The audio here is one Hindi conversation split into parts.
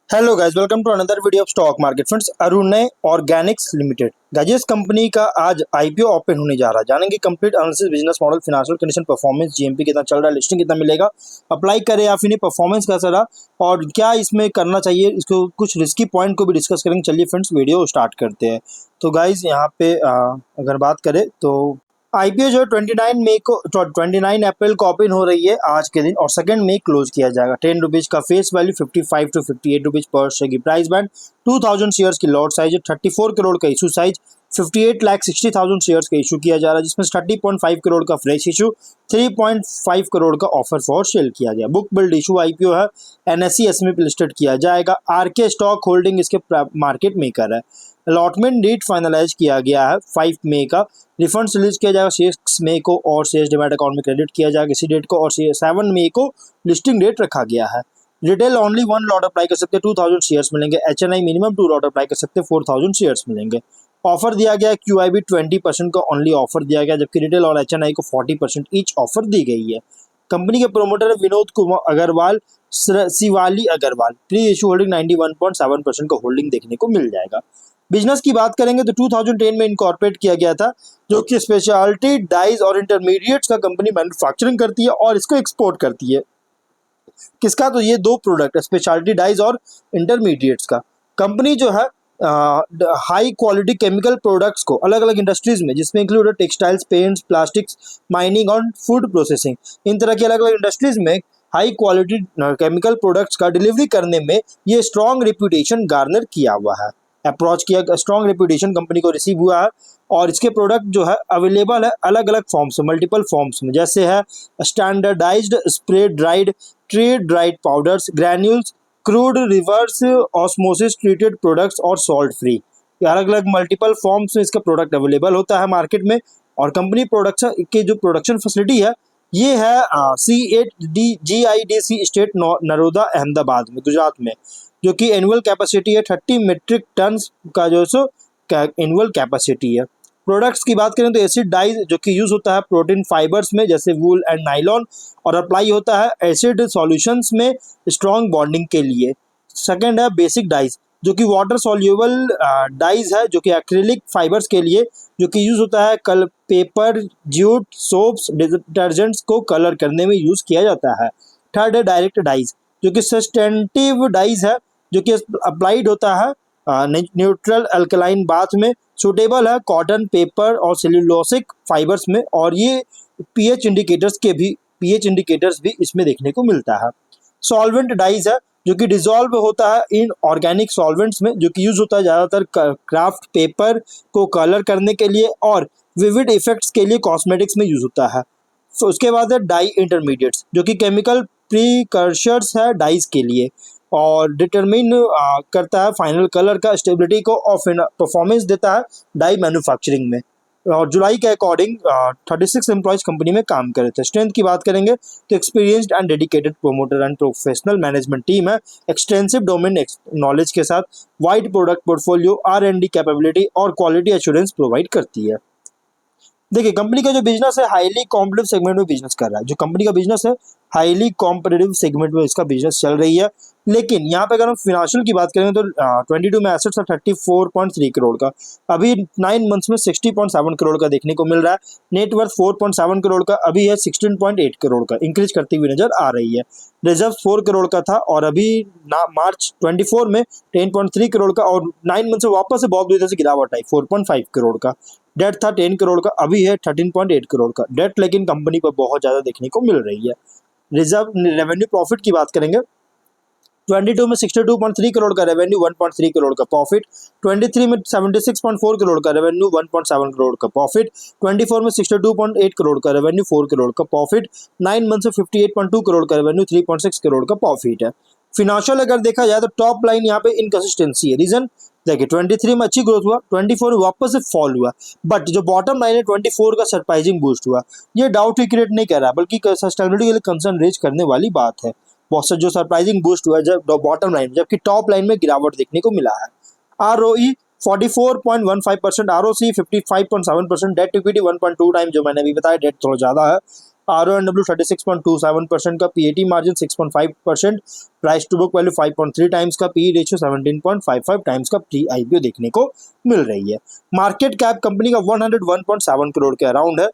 Hello guys, welcome to another video of stock market friends. Arunay organics limited guys, इस कंपनी का आज आईपीओ ओपन होने जा रहा है। जानेंगे complete analysis, business model, financial condition, performance, GMP कितना चल रहा है, लिस्टिंग कितना मिलेगा, अप्लाई करें या फिर नहीं, परफॉर्मेंस कैसा रहा और क्या इसमें करना चाहिए, इसको कुछ रिस्की पॉइंट को भी डिस्कस करेंगे। चलिए फ्रेंड्स, वीडियो स्टार्ट करते हैं। तो गाइज यहाँ पे अगर बात करें तो आईपीओ जो है 29 अप्रैल को ओपन हो रही है आज के दिन और 2 मई क्लोज किया जाएगा। 10 रुपीज का face value, 55 to 58 rupees per share की प्राइस बैंड, 2000 शेयर्स की लॉट साइज है, 34 करोड़ का इशू साइज, 58,60,000 शेयर्स का इशू किया जा रहा है, जिसमें 30.5 करोड़ का फ्रेश इशू, 3.5 करोड़ का ऑफर फॉर सेल किया गया। बुक बिल्ड इशू आईपीओ है, एनएसई एसएमई पे लिस्टेड किया जाएगा। आरके स्टॉक होल्डिंग इसके मार्केट मेकर है। अलॉटमेंट डेट फाइनलाइज किया गया है 5 मई का। रिफंड रिलीज किया जाएगा 6 मई को और शेयर्स डिमैट अकाउंट में क्रेडिट किया जाएगा इसी डेट को, और 7 मई को लिस्टिंग डेट रखा गया है। रिटेल ओनली 1 लॉट अप्लाई कर सकते हैं, 2000 शेयर्स मिलेंगे। एचएनआई मिनिमम 2 लॉट अप्लाई कर सकते हैं, 4000 शेयर्स मिलेंगे। ऑफर दिया गया है क्यूआईबी 20% का ओनली ऑफर दिया गया, जबकि रिटेल और एचएनआई को 40% ईच ऑफर दी गई है। कंपनी के प्रोमोटर है Vinod Kumar Agarwal, Shivali Agarwal. Pre issue holding 91.7% का होल्डिंग देखने को मिल जाएगा। बिजनेस की बात करेंगे तो 2010 में इनकॉर्पोरेट किया गया था, जो कि स्पेशलिटी डाइज और इंटरमीडिएट्स का कंपनी मैन्युफैक्चरिंग करती है और इसको एक्सपोर्ट करती है। किसका? तो ये दो प्रोडक्ट, स्पेशलिटी डाइज और इंटरमीडिएट्स का। कंपनी जो है हाई क्वालिटी केमिकल प्रोडक्ट्स को अलग अलग इंडस्ट्रीज में, जिसमें include textiles, paints, plastics, mining और फूड प्रोसेसिंग, इन तरह की अलग अलग इंडस्ट्रीज में हाई क्वालिटी केमिकल प्रोडक्ट्स का डिलीवरी करने में ये स्ट्रॉन्ग रेपुटेशन गार्नर किया हुआ है। अप्रोच किया, स्ट्रॉन्ग रेपुटेशन कंपनी को रिसीव हुआ है और इसके प्रोडक्ट जो है अवेलेबल है अलग अलग फॉर्म्स में, मल्टीपल फॉर्म्स में, जैसे है standardised spray dried, tree dried powders, granules, crude, reverse osmosis treated products और सॉल्ट फ्री। अलग अलग मल्टीपल फॉर्म्स में इसका प्रोडक्ट अवेलेबल होता है मार्केट में। और कंपनी प्रोडक्शन की जो प्रोडक्शन फैसिलिटी है ये है CADGIDC स्टेट नरोदा अहमदाबाद में, गुजरात में, जो कि एनुअल कैपेसिटी है 30 मीट्रिक टन का, जो सो एनुअल कैपेसिटी है। प्रोडक्ट्स की बात करें तो एसिड डाइज जो कि यूज होता है प्रोटीन फाइबर्स में, जैसे वूल एंड नाइलॉन, और अप्लाई होता है एसिड सॉल्यूशंस में स्ट्रॉन्ग बॉन्डिंग के लिए। सेकंड है बेसिक डाइज, जो कि वाटर सॉल्यूबल डाइज है, जो कि एक्रिलिक फाइबर्स के लिए, जो कि यूज होता है कल पेपर, ज्यूट, सोप्स, डिटर्जेंट्स को कलर करने में यूज किया जाता है। थर्ड है डायरेक्ट डाइज, जो कि सस्टेंटिव डाइज है, जो कि अप्लाइड होता है न्यूट्रल अल्कलाइन बाथ में, सुटेबल है कॉटन, पेपर और सेल्यूलोसिक फाइबर्स में, और ये पीएच इंडिकेटर्स भी इसमें देखने को मिलता है। सॉल्वेंट डाइज है, जो कि डिजोल्व होता है इन ऑर्गेनिक सॉल्वेंट्स में, जो कि यूज होता है ज़्यादातर क्राफ्ट पेपर को कलर करने के लिए और विविड इफेक्ट्स के लिए कॉस्मेटिक्स में यूज होता है। तो उसके बाद है डाई इंटरमीडिएट्स, जो कि केमिकल प्रीकर्सर्स है डाइज के लिए और डिटरमिन करता है फाइनल कलर का स्टेबिलिटी को और परफॉर्मेंस देता है डाई मैन्युफैक्चरिंग में। और जुलाई के अकॉर्डिंग 36 एम्प्लॉयज कंपनी में काम करे थे। स्ट्रेंथ की बात करेंगे तो experienced and dedicated promoter and professional management team है, एक्सटेंसिव डोमेन नॉलेज के साथ wide product portfolio, R&D capability और क्वालिटी एश्योरेंस प्रोवाइड करती है। देखिए, कंपनी का जो बिजनेस है हाईली कॉम्पिटिटिव सेगमेंट में बिजनेस कर रहा है। जो कंपनी का बिजनेस है हाईली कॉम्पिटिटिव सेगमेंट में इसका बिजनेस चल रही है। लेकिन यहाँ पे अगर हम फिनेंशियल की बात करें तो 22 में एसेट्स है 34.3 करोड़ का, अभी 9 मंथ्स में 60.7 करोड़ का देखने को मिल रहा है। नेटवर्थ 4.7 करोड़ का अभी है 16.8 करोड़ का, इंक्रीज करती हुई नजर आ रही है। रिजर्व 4 करोड़ का था और अभी मार्च 24 में 10.3 करोड़ का, और 9 मंथ से वापस से बहुत दूर से गिरावट आई 4.5 करोड़ का। डेट था 10 करोड़ का, अभी है 13.8 करोड़ का डेट, लेकिन कंपनी पर बहुत ज़्यादा देखने को मिल रही है। रिजर्व रेवेन्यू प्रॉफिट की बात करेंगे 22 में 62.3 करोड़ का रेवेन्यू, 1.3 करोड़ का प्रॉफिट। 23 में 76.4 करोड़ का रेवेन्यू, 1.7 करोड़ का प्रॉफिट। 24 में 62.8 करोड़ का रेवेन्यू, 4 करोड़ का प्रॉफिट। 9 मंथ से 58.2 करोड़ का रेवेन्यू, 3.6 करोड़ का प्रॉफिट है। फिनेंशियल अगर देखा जाए तो टॉप लाइन यहाँ पे इनकंसिस्टेंसी है। रीजन देखिए, 23 में अच्छी ग्रोथ हुआ, 24 में वापस से फॉल हुआ, बट जो बॉटम लाइन है 24 का सरप्राइजिंग बूस्ट हुआ। ये डाउट ही क्रिएट नहीं कर रहा, बल्कि सस्टेनेबिलिटी के लिए कंसर्न रेज करने वाली बात है। बहुत सा जो सरप्राइजिंग बूस्ट हुआ है जब बॉटम लाइन, जबकि टॉप लाइन में गिरावट देखने को मिला है। ROE 44.15%, ROC 55.7%, debt equity 1.2 time, जो मैंने अभी बताया डेट थोड़ा ज़्यादा है। RONW 36.27% का, PAT margin 6.5%, price to book value 5.3 times का, PE रेशियो 17.55 टाइम्स का प्री IPO देखने को मिल रही है। मार्केट कैप कंपनी का 101.7 करोड़ के अराउंड है।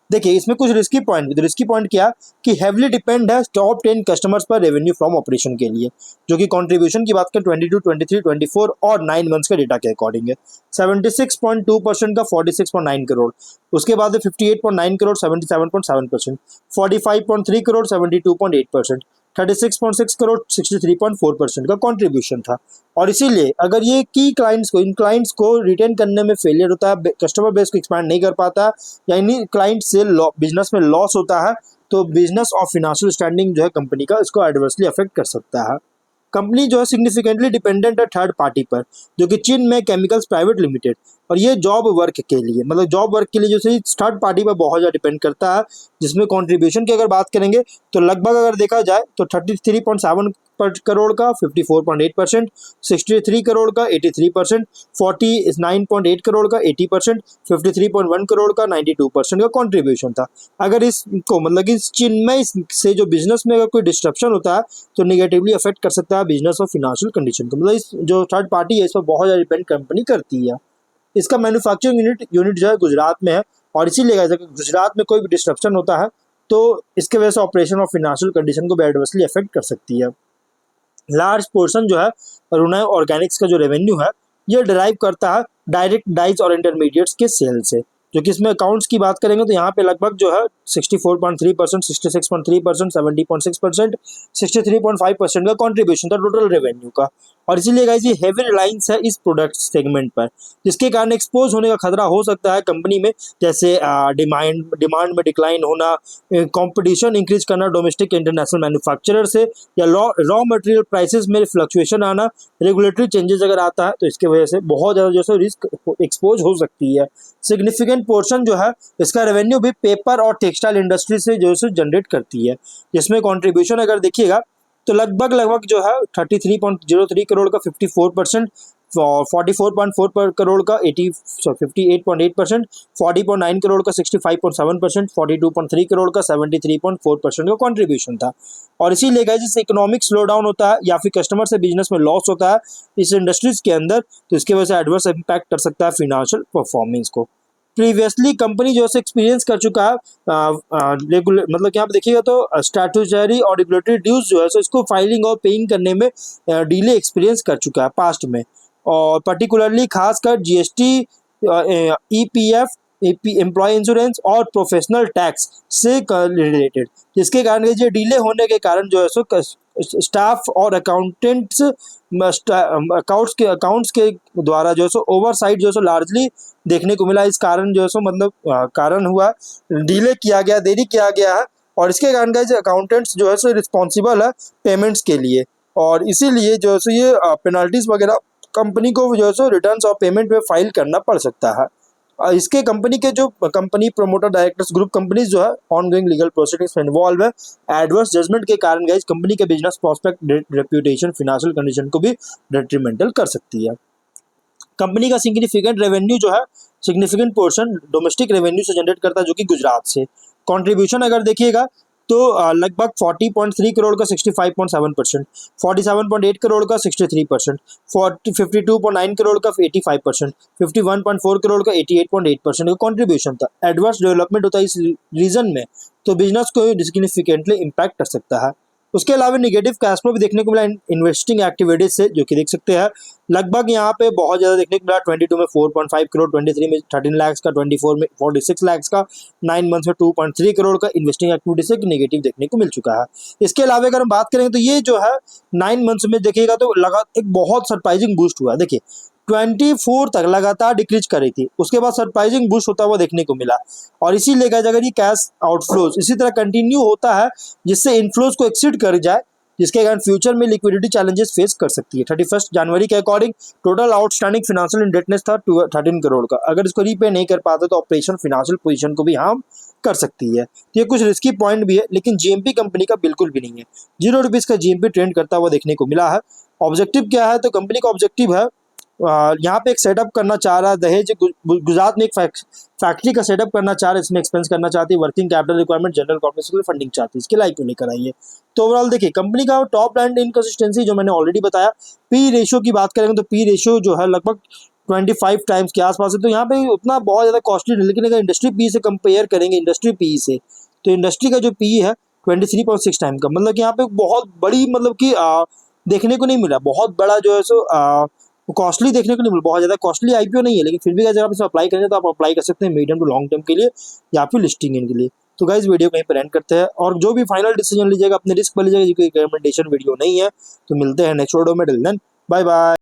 देखिए इसमें कुछ रिस्की पॉइंट भी, तो रिस्की पॉइंट क्या कि हेवली डिपेंड है टॉप 10 कस्टमर्स पर रेवेन्यू फ्रॉम ऑपरेशन के लिए, जो कि कंट्रीब्यूशन की बात करें 22, 23, 24 और 9 मंथ्स के डेटा के अकॉर्डिंग है। 76.2% का 46.9 करोड़, उसके बाद 58.9 करोड़ 77.7%, 45.3 करोड़ 72.8%, 36.6 करोड़ 63.4% का कंट्रीब्यूशन था। और इसीलिए अगर ये की क्लाइंट्स को, इन क्लाइंट्स को रिटेन करने में फेलियर होता है, कस्टमर बेस को एक्सपैंड नहीं कर पाता या इन्हीं क्लाइंट से बिजनेस में लॉस होता है, तो बिजनेस और फिनेंशियल स्टैंडिंग जो है कंपनी का, इसको एडवर्सली अफेक्ट कर सकता है। कंपनी जो है सिग्निफिकेंटली डिपेंडेंट है थर्ड पार्टी पर, जो कि चीन में केमिकल्स प्राइवेट लिमिटेड, और ये जॉब वर्क के लिए, मतलब जॉब वर्क के लिए जो थर्ड पार्टी पर बहुत ज़्यादा डिपेंड करता है, जिसमें कंट्रीब्यूशन की अगर बात करेंगे तो लगभग अगर देखा जाए तो 33.7 करोड़ का 54.8%, 63 करोड़ का 83%, 49.8 करोड़ का 80%, 53.1 करोड़ का 92% का कंट्रीब्यूशन था। अगर इसको मतलब कि इस चिन्मय से जो बिजनेस में अगर कोई डिस्ट्रप्शन होता है तो निगेटिवली अफेक्ट कर सकता है बिजनेस और फिनेंशियल कंडीशन को, मतलब इस जो थर्ड पार्टी है इस पर बहुत ज़्यादा डिपेंड कंपनी करती है। इसका मैन्युफैक्चरिंग यूनिट जो है गुजरात में है, और इसीलिए अगर गुजरात में कोई भी डिस्ट्रप्शन होता है तो इसके वजह से ऑपरेशन और फिनेंशियल कंडीशन को भी एडवर्सली अफेक्ट कर सकती है। लार्ज पोर्शन जो है अरुणा ऑर्गेनिक्स का जो रेवेन्यू है ये डिराइव करता है डायरेक्ट डाइज और इंटरमीडिएट्स के सेल से, जो कि इसमें अकाउंट्स की बात करेंगे तो यहाँ पे लगभग जो है 64.3%, 66.3%, 70.6%, 63.5% का कंट्रीब्यूशन था टोटल रेवेन्यू का। और इसीलिए गाइस ये हेवी रिलायंस है इस प्रोडक्ट सेगमेंट पर, जिसके कारण एक्सपोज होने का खतरा हो सकता है कंपनी में, जैसे डिमांड में डिक्लाइन होना, कंपटीशन इंक्रीज करना डोमेस्टिक इंटरनेशनल मैन्युफैक्चरर से, या रॉ मटेरियल प्राइसेस में फ्लक्चुएशन आना, रेगुलेटरी चेंजेस अगर आता है तो इसके वजह से बहुत ज़्यादा जो है रिस्क एक्सपोज हो सकती है। सिग्निफिकेंट पोर्शन जो है इसका रेवेन्यू भी पेपर और टेक्सटाइल इंडस्ट्री से जो है जनरेट करती है, जिसमें कंट्रीब्यूशन अगर देखिएगा तो लगभग जो है 33.03 करोड़ का 54%, 44.4 करोड़ का 58.8%, 40.9 करोड़ का 65.7%, 42.3 करोड़ का 73.4% का कंट्रीब्यूशन था। और इसीलिए गाइस जिस इकोनॉमिक स्लो डाउन होता है या फिर कस्टमर से बिजनेस में लॉस होता है इस इंडस्ट्रीज के अंदर, तो इसकी वजह से एडवर्स इम्पैक्ट कर सकता है फिनेंशियल परफॉर्मेंस को। प्रीवियसली कंपनी जो है एक्सपीरियंस कर चुका है रेगुलर, मतलब यहाँ पे देखिएगा तो स्टैट्यूटरी और रेगुलेटरी ड्यूज जो है सो इसको फाइलिंग और पेइंग करने में डिले एक्सपीरियंस कर चुका है पास्ट में, और पर्टिकुलरली खासकर जीएसटी, ईपीएफ, एम्प्लॉय इंश्योरेंस और प्रोफेशनल टैक्स से रिलेटेड, जिसके कारण ये डिले होने के कारण जो है सो स्टाफ और अकाउंटेंट्स अकाउंट्स के द्वारा जो है सो ओवरसाइट जो है सो लार्जली देखने को मिला। इस कारण जो है सो मतलब कारण हुआ, डिले किया गया, देरी किया गया है, और इसके कारण का अकाउंटेंट्स जो है सो रिस्पॉन्सिबल है पेमेंट्स के लिए, और इसीलिए जो है सो ये पेनल्टीज वगैरह कंपनी को जो है सो रिटर्न्स और पेमेंट में फाइल करना पड़ सकता है। इसके कंपनी के जो company promoter directors group companies जो है ऑनगोइंग लीगल प्रोसीडिंग्स में इन्वॉल्व है। एडवर्स जजमेंट के कारण गाइस कंपनी के business prospect, reputation, financial condition को भी डेट्रीमेंटल कर सकती है। कंपनी का सिग्निफिकेंट रेवेन्यू जो है सिग्निफिकेंट पोर्शन डोमेस्टिक रेवेन्यू से जनरेट करता है, जो कि गुजरात से। कंट्रीब्यूशन अगर देखिएगा तो लगभग 40.3 करोड़ का 65.7%, 47.8 करोड़ का 63%, 52.9 करोड़ का 85%, 51.4 करोड़ का 88.8% का कंट्रीब्यूशन था। एडवर्स डेवलपमेंट होता है इस रीजन में तो बिजनेस को सिग्निफिकेंटली इम्पैक्ट कर सकता है। उसके अलावा निगेटिव कैश फ्लो भी देखने को मिला इन्वेस्टिंग एक्टिविटीज से, जो कि देख सकते हैं लगभग यहाँ पे बहुत ज़्यादा देखने को मिला। 22 में 4.5 करोड़, 23 में 13 लाख का, 24 में 46 लाख का, 9 मंथ्स में 2.3 करोड़ का इन्वेस्टिंग एक्टिविटी से नेगेटिव देखने को मिल चुका है। इसके अलावा अगर हम बात करेंगे तो ये जो है 9 मंथ्स में देखिएगा तो लगा एक बहुत सरप्राइजिंग बूस्ट हुआ है। देखिए 24 तक लगातार डिक्रीज कर रही थी, उसके बाद सरप्राइजिंग बूस्ट होता हुआ देखने को मिला, और इसीलिए अगर ये कैश आउटफ्लोज इसी तरह कंटिन्यू होता है जिससे इनफ्लोज को एक्सीड कर जाए, जिसके कारण फ्यूचर में लिक्विडिटी चैलेंजेस फेस कर सकती है। 31 जनवरी के according total outstanding financial indebtedness था 13 करोड़ का। अगर इसको रीपे नहीं कर पाते तो ऑपरेशन फाइनेंशियल पोजीशन को भी हार्म कर सकती है। तो ये कुछ रिस्की पॉइंट भी है, लेकिन जीएमपी कंपनी का बिल्कुल भी नहीं है। ₹0 का जीएमपी ट्रेंड करता हुआ देखने को मिला है। ऑब्जेक्टिव क्या है तो कंपनी का ऑब्जेक्टिव है यहाँ पे एक सेटअप करना चाह रहा है, दहेज गुजरात में एक फैक्ट्री का सेटअप करना चाह रहा है, इसमें एक्सपेंस करना चाहती है, working capital requirement general corporation के लिए फंडिंग चाहती है, इसके लिए आईपीओ लेकर आई है। तो ओवरऑल देखिए कंपनी का टॉप लाइन इनकंसिस्टेंसी जो मैंने ऑलरेडी बताया। पी रेशियो की बात करेंगे तो पी रेशियो जो है लगभग 25 टाइम्स के आसपास है, तो यहाँ पे उतना बहुत ज़्यादा कॉस्टली नहीं, लेकिन अगर इंडस्ट्री पी से कंपेयर करेंगे इंडस्ट्री पी से, तो इंडस्ट्री का जो पी है 23.6 टाइम का, मतलब कि यहाँ पे बहुत बड़ी मतलब कि देखने को नहीं मिला, बहुत बड़ा जो है सो कॉस्टली देखने को नहीं मिला, बहुत ज़्यादा कॉस्टली आईपीओ नहीं है, लेकिन फिर भी अगर आप इसमें अप्लाई करेंगे तो आप अप्लाई कर सकते हैं मीडियम टू लॉन्ग टर्म के लिए या फिर लिस्टिंग के लिए। तो गाइस वीडियो कहीं पर एंड करते हैं, और जो भी फाइनल डिसीजन लीजिएगा अपने रिस्क पर लीजिएगा, कोई रिकमेंडेशन वीडियो नहीं है। तो मिलते हैं नेक्स्ट वीडियो में, टिल देन बाय बाय।